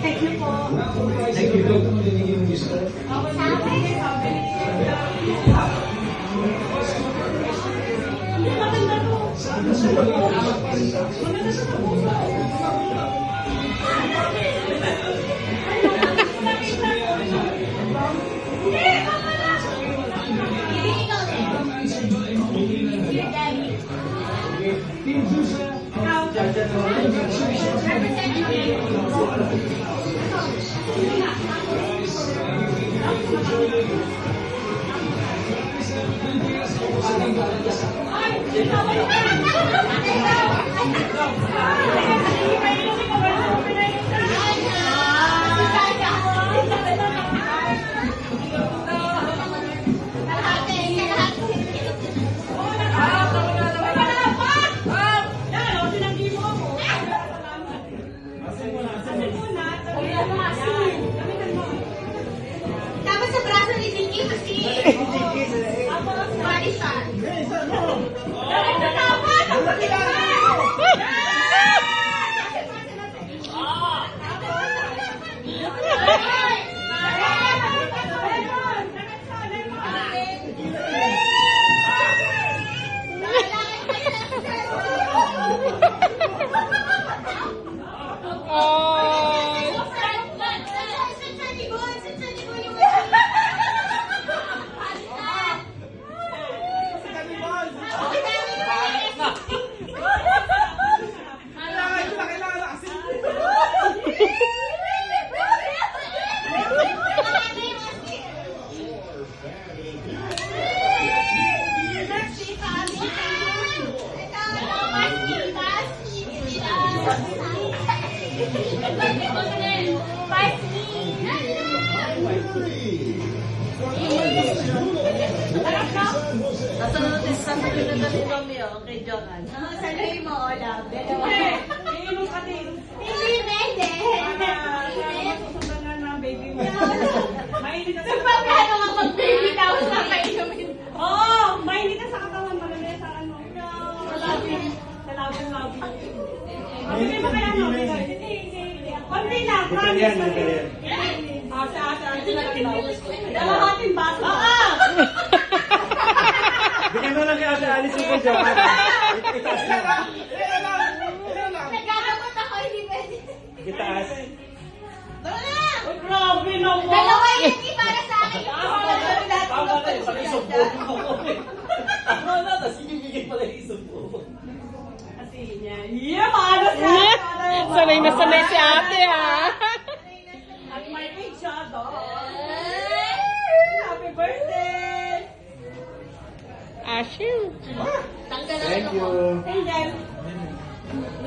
Thank you po. Thank you. Dapat sa braso ni Jinky kasi. Body shot. Dapat! Sasunod na si Romeo kay Johan. Sanay mo, Ola. Iinom ka din. Hindi, hindi. Susundan na ng baby mo. Mainit na sa Nagpaplano ka mag-baby tapos nakainumin. Oo! Mainit na sa katawan. Malamaya sa ano. Sa labi. Sa labi. Hindi mo kaya no? Hindi. Konti lang. Promise. Ate. Dalahating baso. Oo! Bigyan mo lang kay Ate Alice yung kay Johan. Itaas na. Nagkakabot ako, hindi pwede. Itaas. Wala! Uy, grabe naman. Dalawa yan, hindi para sa akin. Tama na yun. Pala isang buong ako. Tama na. Tapos ibibigay pala yung isang buong. Kasi niya. Yeah, paano siya? Sanay na sanay si ate, ha? At my age siya, Happy birthday! Ashim. Tanggal Thank you. And then,